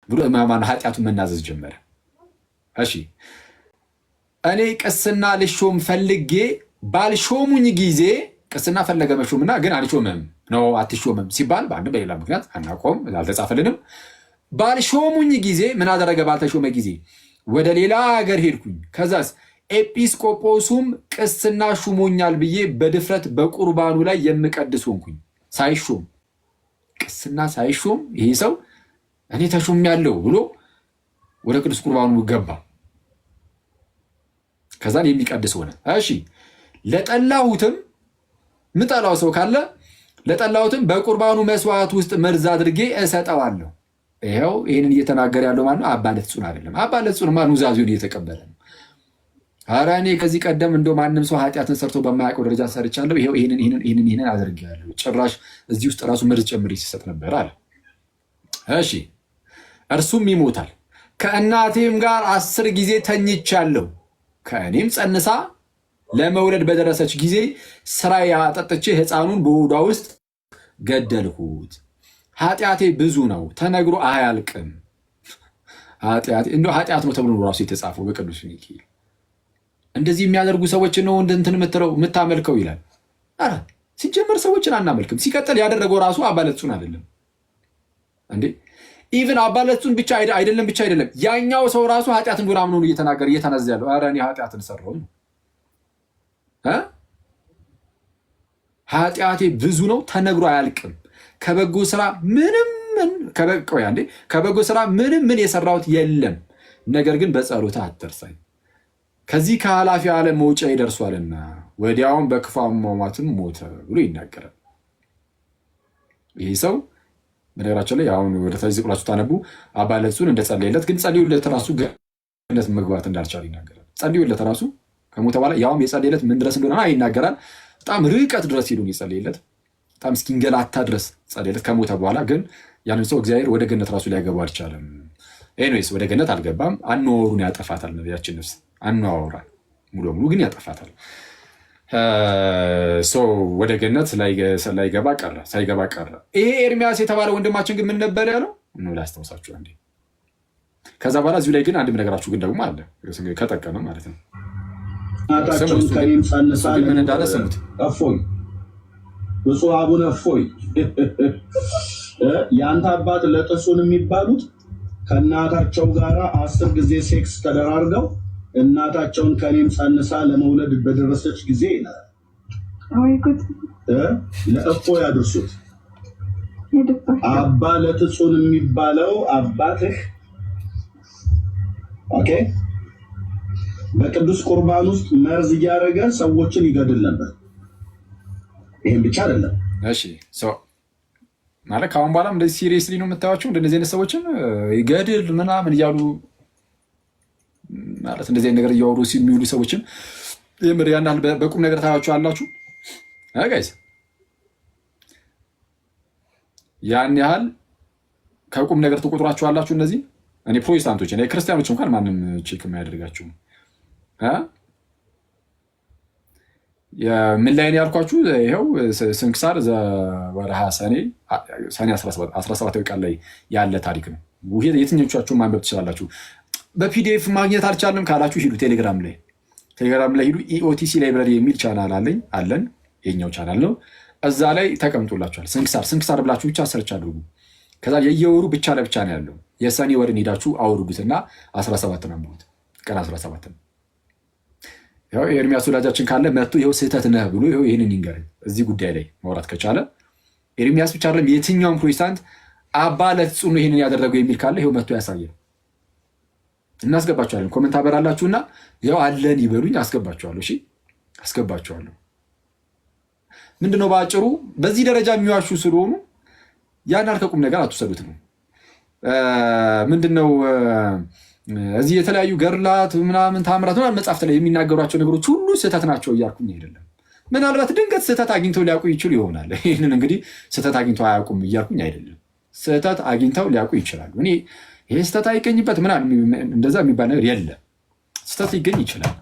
ብሎ ማን ኃጢአቱን መናዘዝ ጀመረ። እሺ እኔ ቅስና ልሾም ፈልጌ ባልሾሙኝ ጊዜ ቅስና ፈለገ መሾምና ግን አልሾምም ነው አትሾምም ሲባል በአንድ በሌላ ምክንያት አናቆም አልተጻፈልንም። ባልሾሙኝ ጊዜ ምን አደረገ? ባልተሾመ ጊዜ ወደ ሌላ ሀገር ሄድኩኝ። ከዛስ ኤጲስቆጶሱም ቅስና ሹሞኛል ብዬ በድፍረት በቁርባኑ ላይ የምቀድስ ሆንኩኝ። ሳይሾም ቅስና ሳይሾም ይሄ ሰው እኔ ተሾም ያለው ብሎ ወደ ቅዱስ ቁርባኑ ገባ። ከዛን የሚቀድስ ሆነ። እሺ ለጠላሁትም ምጠላው ሰው ካለ ለጠላሁትም በቁርባኑ መስዋዕት ውስጥ መርዝ አድርጌ እሰጠዋለሁ። ይኸው ይህንን እየተናገረ ያለው ማለት ነው አባ ለትጹን አይደለም። አባ ለትጹን ማን ኑዛዜውን እየተቀበለ ነው። ኧረ እኔ ከዚህ ቀደም እንደው ማንም ሰው ኃጢአትን ሰርቶ በማያውቀው ደረጃ ሰርቻለሁ፣ ይኸው ይህንን አድርጌያለሁ፣ ጭራሽ እዚህ ውስጥ ራሱ መርዝ ጨምሬ ሲሰጥ ነበር አለ። እሺ እርሱም ይሞታል። ከእናቴም ጋር 10 ጊዜ ተኝቻለሁ፣ ከእኔም ጸንሳ ለመውለድ በደረሰች ጊዜ ስራዬ አጠጥቼ ሕፃኑን በሆዷ ውስጥ ገደልሁት። ኃጢአቴ ብዙ ነው ተነግሮ አያልቅም። ኃጢአት ነው ተብሎ ራሱ የተጻፈው በቅዱስ ሚካኤል። እንደዚህ የሚያደርጉ ሰዎችን ነው እንትን የምታመልከው ይላል። ኧረ ሲጀመር ሰዎችን አናመልክም። ሲቀጥል ያደረገው ራሱ አባ ለትጹን አይደለም እንዴ? ኢቭን አባ ለትጹን ብቻ አይደለም ያኛው ሰው ራሱ ኃጢአት እንደሆነ አምኖ እየተናገረ እየተነዘ ያለው ኧረ እኔ ኃጢአትን ሰራሁ ነው። ኃጢአቴ ብዙ ነው ተነግሮ አያልቅም። ከበጎ ስራ ምንም ምን የሰራሁት የለም። ነገር ግን በጸሎት አትርሳኝ፣ ከዚህ ከኃላፊ ዓለም መውጫ ይደርሷልና ወዲያውም በክፉ አሟሟትም ሞተ ብሎ ይናገራል። ይህ ሰው በነገራቸው ላይ አሁን ወደ ታች ዝቁላችሁ ታነቡ አባ ለትጹን እንደጸለየለት ግን ጸልዩለት ራሱ ገነት መግባት እንዳልቻለ ይናገራል። ጸልዩለት ራሱ ከሞተ በኋላ ያውም የጸለየለት ምን ድረስ እንደሆነ ይናገራል። በጣም ርቀት ድረስ ሄዱ የጸለየለት፣ በጣም እስኪንገላታ ድረስ ጸለየለት። ከሞተ በኋላ ግን ያንን ሰው እግዚአብሔር ወደ ገነት ራሱ ሊያገባ አልቻለም። ኤኒዌይስ ወደ ገነት አልገባም። አኗኗሩን ያጠፋታል። ነቢያችን ነፍስ አኗኗራል ሙሉ በሙሉ ግን ያጠፋታል። ወደ ገነት ሳይገባ ቀረ። ይሄ ኤርሚያስ የተባለ ወንድማችን ግን ምን ነበር ያለው? ላስታውሳችሁ አንዴ። ከዛ በኋላ እዚሁ ላይ ግን አንድ ነገራችሁ ግን ደግሞ አለ ከጠቀመ ማለት ነው። ምን እንዳለ ስሙት። እፎይ ብፁዕ አቡነ እፎይ የአንተ አባት ለጥጹን የሚባሉት ከእናታቸው ጋር 10 ጊዜ ሴክስ ተደራርገው እናታቸውን ከኔም ጸንሳ ለመውለድ በደረሰች ጊዜ ይላል። ለእፎይ አድርሱት። አባ ለጥጹን የሚባለው አባትህ ኦኬ በቅዱስ ቁርባን ውስጥ መርዝ እያደረገ ሰዎችን ይገድል ነበር። ይህም ብቻ አይደለም። እሺ ማለት ከአሁን በኋላም እንደዚህ ሲሪየስሊ ነው የምታዩቸው እንደዚህ አይነት ሰዎችን ይገድል ምናምን እያሉ ማለት እንደዚህ አይነት ነገር እያወሩ የሚውሉ ሰዎችን የምር ያን ያህል በቁም ነገር ታያችሁ አላችሁ ጋይስ? ያን ያህል ከቁም ነገር ትቆጥሯችሁ አላችሁ? እነዚህ እኔ ፕሮቴስታንቶች እኔ ክርስቲያኖች እንኳን ማንም ቼክ የማያደርጋችሁ ምን ላይ ነው ያልኳችሁ? ይኸው ስንክሳር ወርሃ ሰኔ 17 ቀን ላይ ያለ ታሪክ ነው። የትኞቻችሁ ማንበብ ትችላላችሁ? በፒዲኤፍ ማግኘት አልቻለም ካላችሁ ሂዱ ቴሌግራም ላይ ሂዱ። ኢኦቲሲ ላይብራሪ የሚል ቻናል አለን። የኛው ቻናል ነው። እዛ ላይ ተቀምጦላችኋል። ስንክሳር ብላችሁ ብቻ ሰርች አድርጉ። ከዛ የየወሩ ብቻ ለብቻ ነው ያለው። የሰኔ ወርን ሄዳችሁ አውርዱትና 17 ነው አንብቡት። ቀን 17 ነው። ያው ኤርሚያስ ወዳጃችን ካለ መጥቶ ይኸው ስህተት ነህ ብሎ ይኸው ይህንን ይንገረኝ። እዚህ ጉዳይ ላይ ማውራት ከቻለ ኤርሚያስ ብቻ አይደለም የትኛውም ፕሮቴስታንት አባ ለትጹን ይህንን ያደረገው የሚል ካለ ይኸው መጥቶ ያሳየን። እናስገባችኋለን። ኮመንት አበራላችሁና ያው አለን ይበሉኝ፣ አስገባችኋለሁ። እሺ አስገባችኋለሁ። ምንድነው በአጭሩ በዚህ ደረጃ የሚዋሹ ስለሆኑ ያን አልከቁም ነገር አትወሰዱት ነው። ምንድነው እዚህ የተለያዩ ገርላት ምናምን ታምራት ምናምን መጽሐፍት ላይ የሚናገሯቸው ነገሮች ሁሉ ስህተት ናቸው እያልኩኝ አይደለም። ምናልባት ድንገት ስህተት አግኝተው ሊያውቁ ይችሉ ይሆናል። ይህንን እንግዲህ ስህተት አግኝተው አያውቁም እያልኩኝ አይደለም። ስህተት አግኝተው ሊያውቁ ይችላሉ። እኔ ይህ ስህተት አይገኝበት ምናምን እንደዛ የሚባል ነገር የለም። ስህተት ሊገኝ ይችላል።